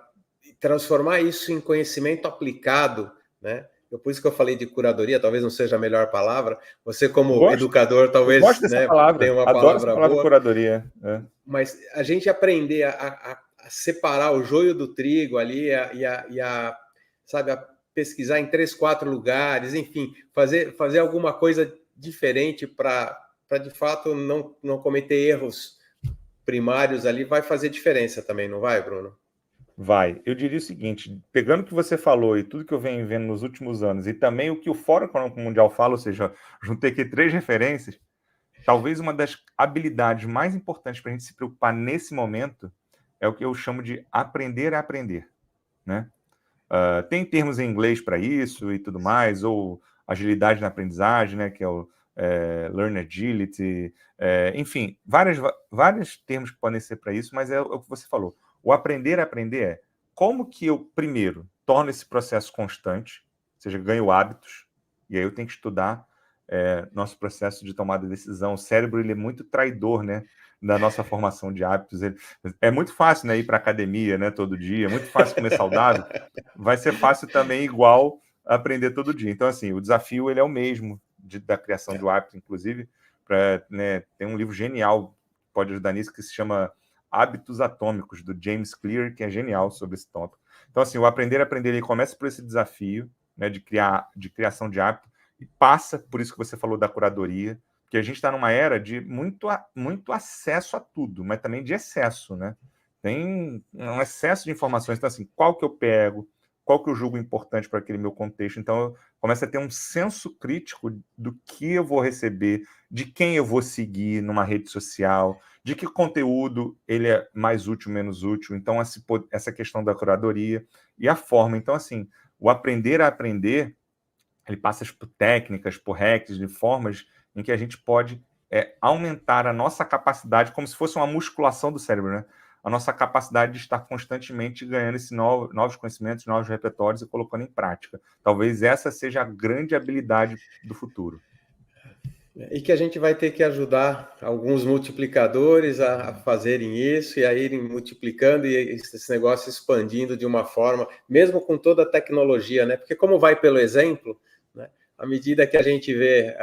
transformar isso em conhecimento aplicado, né? Por isso que eu falei de curadoria, talvez não seja a melhor palavra. Você, como Gosto. educador, Eu gosto talvez, dessa né, tenha palavra. uma Adoro essa palavra palavra boa, curadoria. mas a gente aprender a separar o joio do trigo ali sabe, a pesquisar em 3, 4 lugares, enfim, fazer alguma coisa diferente para de fato não cometer erros primários ali, vai fazer diferença também, não vai, Bruno? Vai. Eu diria o seguinte, pegando o que você falou e tudo que eu venho vendo nos últimos anos, e também o que o Fórum Econômico Mundial fala, ou seja, juntei aqui 3 referências, talvez uma das habilidades mais importantes para a gente se preocupar nesse momento é o que eu chamo de aprender a aprender, né? Tem termos em inglês para isso e tudo mais, ou agilidade na aprendizagem, né, que é o Learn Agility, enfim, vários termos que podem ser para isso, mas é o que você falou. O aprender a aprender é como que eu, primeiro, torno esse processo constante, ou seja, ganho hábitos, e aí eu tenho que estudar, nosso processo de tomada de decisão. O cérebro, ele é muito traidor, né, da nossa formação de hábitos. É muito fácil, né, ir para a academia, né, todo dia, é muito fácil comer saudável, vai ser fácil também igual aprender todo dia. Então, assim, o desafio ele é o mesmo da criação de um hábito, inclusive, né, tem um livro genial, pode ajudar nisso, que se chama Hábitos Atômicos, do James Clear, que é genial sobre esse tópico. Então, assim, o aprender, ele começa por esse desafio, né, de criação de hábito, e passa por isso que você falou da curadoria, que a gente está numa era de muito acesso a tudo, mas também de excesso, né? Tem um excesso de informações. Então, assim, qual que eu pego, qual que eu julgo importante para aquele meu contexto. Então, eu começo a ter um senso crítico do que eu vou receber, de quem eu vou seguir numa rede social, de que conteúdo ele é mais útil, menos útil. Então, essa questão da curadoria e a forma. Então, assim, o aprender a aprender, ele passa por técnicas, por hacks, de formas em que a gente pode aumentar a nossa capacidade, como se fosse uma musculação do cérebro, né? A nossa capacidade de estar constantemente ganhando esses novos conhecimentos, novos repertórios e colocando em prática. Talvez essa seja a grande habilidade do futuro. E que a gente vai ter que ajudar alguns multiplicadores a fazerem isso e a irem multiplicando e esse negócio expandindo de uma forma, mesmo com toda a tecnologia, né? Porque como vai pelo exemplo, né? À medida que a gente vê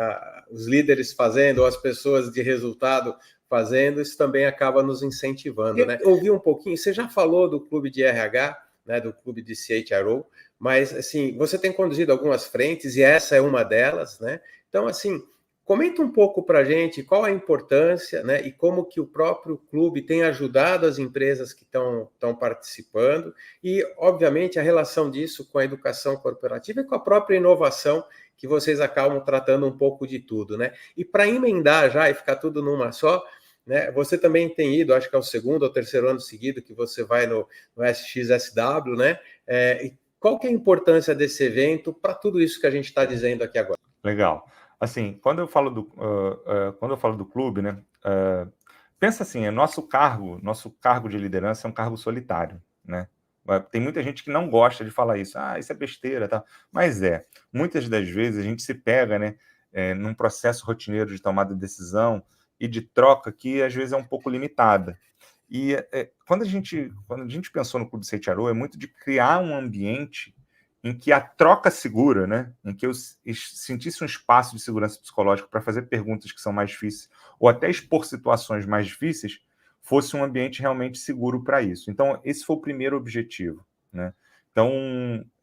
os líderes fazendo, ou as pessoas de resultado fazendo, isso também acaba nos incentivando, né? Ouvi um pouquinho, você já falou do clube de RH, né? Do clube de CHRO, mas assim, você tem conduzido algumas frentes e essa é uma delas, né? Então, assim, comenta um pouco para a gente qual a importância, né, e como que o próprio clube tem ajudado as empresas que estão participando e, obviamente, a relação disso com a educação corporativa e com a própria inovação que vocês acabam tratando um pouco de tudo, né? E para emendar já e ficar tudo numa só, né, você também tem ido, acho que é o segundo ou terceiro ano seguido que você vai no SXSW, né? E qual que é a importância desse evento para tudo isso que a gente está dizendo aqui agora? Legal. Assim, quando eu falo do clube, né? Pensa assim, nosso cargo de liderança é um cargo solitário, né? Tem muita gente que não gosta de falar isso. Ah, isso é besteira, tá? Mas muitas das vezes a gente se pega, né? Num processo rotineiro de tomada de decisão e de troca que às vezes é um pouco limitada. E quando a gente pensou no Clube CHRO, é muito de criar um ambiente em que a troca segura, né, em que eu sentisse um espaço de segurança psicológica para fazer perguntas que são mais difíceis, ou até expor situações mais difíceis, fosse um ambiente realmente seguro para isso. Então, esse foi o primeiro objetivo, né? Então,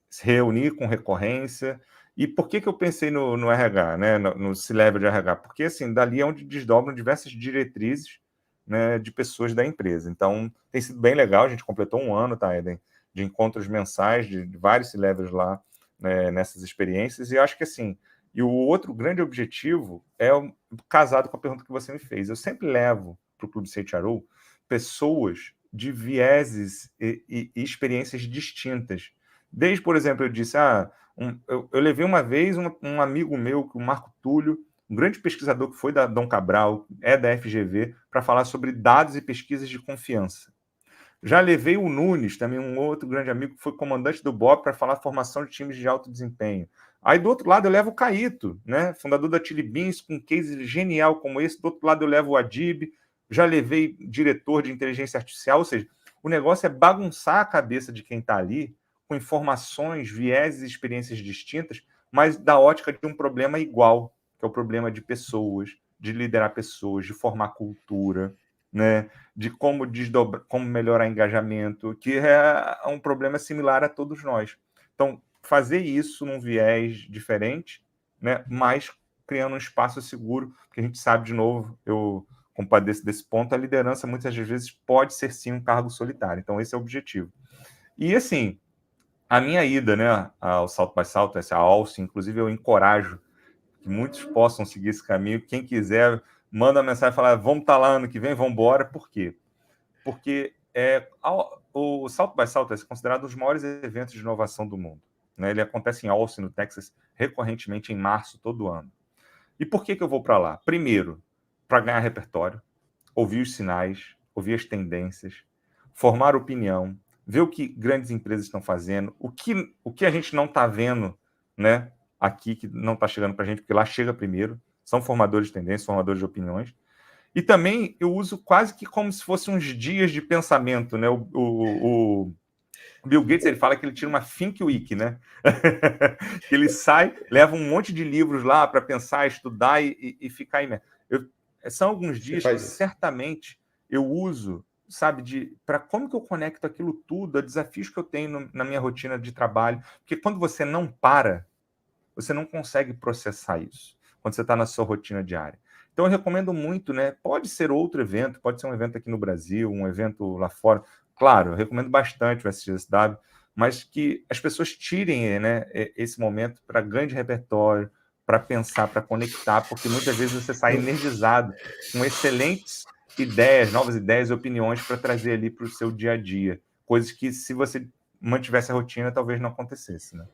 se reunir com recorrência. E por que eu pensei no RH, né, no C-Level de RH? Porque, assim, dali é onde desdobram diversas diretrizes, né, de pessoas da empresa. Então, tem sido bem legal, a gente completou um ano, tá, Eden, de encontros mensais de vários C-Levels lá, né, nessas experiências, e eu acho que assim, e o outro grande objetivo é casado com a pergunta que você me fez. Eu sempre levo para o Clube CHRO pessoas de vieses e experiências distintas. Desde, por exemplo, eu disse, eu levei uma vez um amigo meu, o Marco Túlio, um grande pesquisador que foi da Dom Cabral, é da FGV, para falar sobre dados e pesquisas de confiança. Já levei o Nunes, também um outro grande amigo, que foi comandante do BOP, para falar formação de times de alto desempenho. Aí, do outro lado, eu levo o Caíto, né, fundador da Chili Beans, com um case genial como esse. Do outro lado, eu levo o Adib, já levei diretor de inteligência artificial. Ou seja, o negócio é bagunçar a cabeça de quem está ali, com informações, vieses e experiências distintas, mas da ótica de um problema igual, que é o problema de pessoas, de liderar pessoas, de formar cultura, né, de como como melhorar engajamento, que é um problema similar a todos nós. Então, fazer isso num viés diferente, né, mas criando um espaço seguro, porque a gente sabe, de novo, eu compadeço desse ponto, a liderança muitas vezes pode ser sim um cargo solitário. Então, esse é o objetivo. E assim, a minha ida, né, ao Salto by Salto, essa Alce, inclusive eu encorajo que muitos possam seguir esse caminho. Quem quiser, manda uma mensagem e fala, vamos estar lá ano que vem, vamos embora. Por quê? Porque o Salto by Salto é considerado um dos maiores eventos de inovação do mundo, né? Ele acontece em Austin, no Texas, recorrentemente em março todo ano. E por que eu vou para lá? Primeiro, para ganhar repertório, ouvir os sinais, ouvir as tendências, formar opinião, ver o que grandes empresas estão fazendo, o que a gente não está vendo, né, aqui que não está chegando para a gente, porque lá chega primeiro, são formadores de tendências, formadores de opiniões. E também eu uso quase que como se fossem uns dias de pensamento, né? O Bill Gates, ele fala que ele tira uma Think Week, né? Que ele sai, leva um monte de livros lá para pensar, estudar e ficar imerso. São alguns dias que certamente eu uso, sabe, para como que eu conecto aquilo tudo, a desafios que eu tenho na minha rotina de trabalho. Porque quando você não para, você não consegue processar isso, quando você está na sua rotina diária. Então, eu recomendo muito, né? Pode ser outro evento, pode ser um evento aqui no Brasil, um evento lá fora. Claro, eu recomendo bastante o SXSW, mas que as pessoas tirem, né, esse momento para grande repertório, para pensar, para conectar, porque muitas vezes você sai energizado com excelentes ideias, novas ideias e opiniões para trazer ali para o seu dia a dia. Coisas que, se você mantivesse a rotina, talvez não acontecesse, né?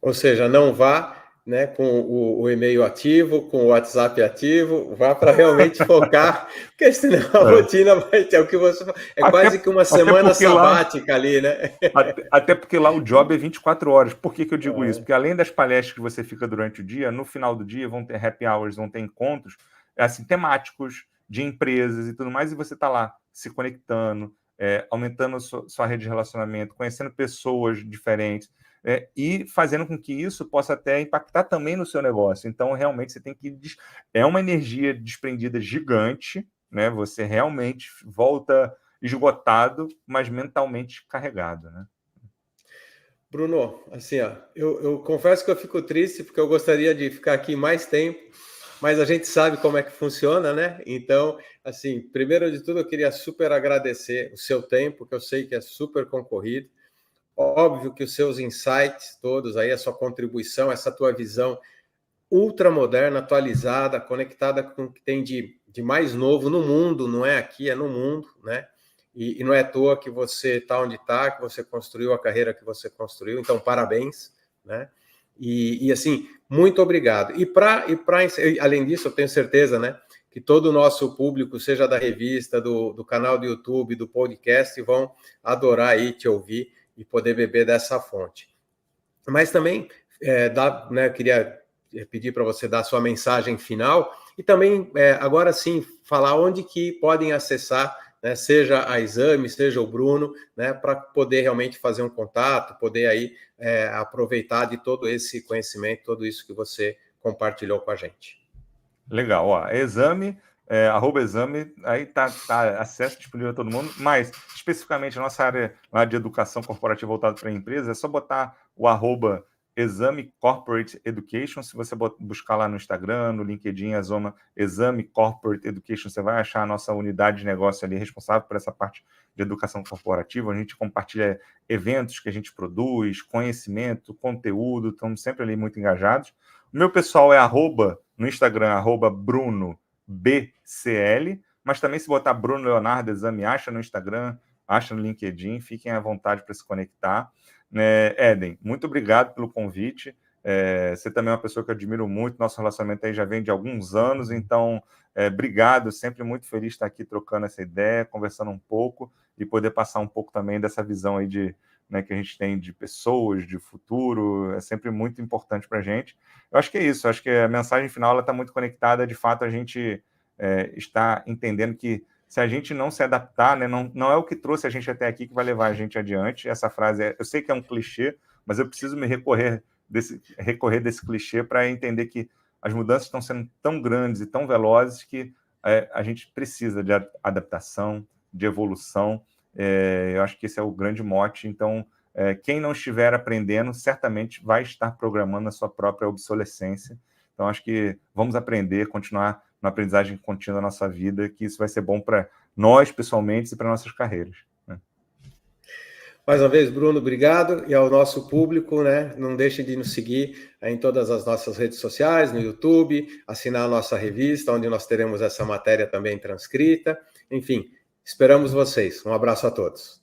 Ou seja, não vá, né, com o e-mail ativo, com o WhatsApp ativo, vá para realmente focar, porque senão a rotina vai ter o que você... quase que uma semana sabática ali, né? Até porque lá o job é 24 horas. Por que eu digo isso? Porque além das palestras que você fica durante o dia, no final do dia vão ter happy hours, vão ter encontros assim, temáticos de empresas e tudo mais, e você está lá se conectando, aumentando a sua rede de relacionamento, conhecendo pessoas diferentes, e fazendo com que isso possa até impactar também no seu negócio. Então, realmente, você tem que... É uma energia desprendida gigante, né? Você realmente volta esgotado, mas mentalmente carregado, né? Bruno, assim, ó, eu confesso que eu fico triste, porque eu gostaria de ficar aqui mais tempo, mas a gente sabe como é que funciona, né? Então, assim, primeiro de tudo, eu queria super agradecer o seu tempo, que eu sei que é super concorrido. Óbvio que os seus insights todos aí, a sua contribuição, essa tua visão ultramoderna, atualizada, conectada com o que tem de mais novo no mundo, não é aqui, é no mundo, né? E não é à toa que você está onde está, que você construiu a carreira que você construiu, então parabéns, né? E assim, muito obrigado. Além disso, eu tenho certeza, né, que todo o nosso público, seja da revista, do canal do YouTube, do podcast, vão adorar aí te ouvir e poder beber dessa fonte. Mas também, né, eu queria pedir para você dar a sua mensagem final e também, agora sim, falar onde que podem acessar, né, seja a Exame, seja o Bruno, né, para poder realmente fazer um contato, poder aí aproveitar de todo esse conhecimento, tudo isso que você compartilhou com a gente. Legal, ó, Exame, @Exame, aí tá acesso disponível a todo mundo, mas especificamente a nossa área lá de educação corporativa voltada para a empresa, é só botar o @Exame Corporate Education. Se você buscar lá no Instagram, no LinkedIn, Exame Corporate Education, você vai achar a nossa unidade de negócio ali responsável por essa parte de educação corporativa. A gente compartilha eventos que a gente produz, conhecimento, conteúdo, estamos sempre ali muito engajados. O meu pessoal é no Instagram, @BrunoBCL, mas também se botar Bruno Leonardo Exame, acha no Instagram, acha no LinkedIn, fiquem à vontade para se conectar. Éden, muito obrigado pelo convite. Você também é uma pessoa que eu admiro muito, nosso relacionamento aí já vem de alguns anos, então obrigado, sempre muito feliz de estar aqui trocando essa ideia, conversando um pouco e poder passar um pouco também dessa visão aí né, que a gente tem de pessoas, de futuro, é sempre muito importante para a gente. Eu acho que é isso, eu acho que a mensagem final está muito conectada, de fato a gente está entendendo que se a gente não se adaptar, né, não é o que trouxe a gente até aqui que vai levar a gente adiante. Essa frase, eu sei que é um clichê, mas eu preciso me recorrer desse clichê para entender que as mudanças estão sendo tão grandes e tão velozes que a gente precisa de adaptação, de evolução. Eu acho que esse é o grande mote. Então, quem não estiver aprendendo, certamente vai estar programando a sua própria obsolescência. Então, acho que vamos aprender, continuar na aprendizagem contínua da nossa vida, que isso vai ser bom para nós, pessoalmente, e para nossas carreiras. Né? Mais uma vez, Bruno, obrigado. E ao nosso público, né, não deixem de nos seguir em todas as nossas redes sociais, no YouTube, assinar a nossa revista, onde nós teremos essa matéria também transcrita. Enfim, esperamos vocês. Um abraço a todos.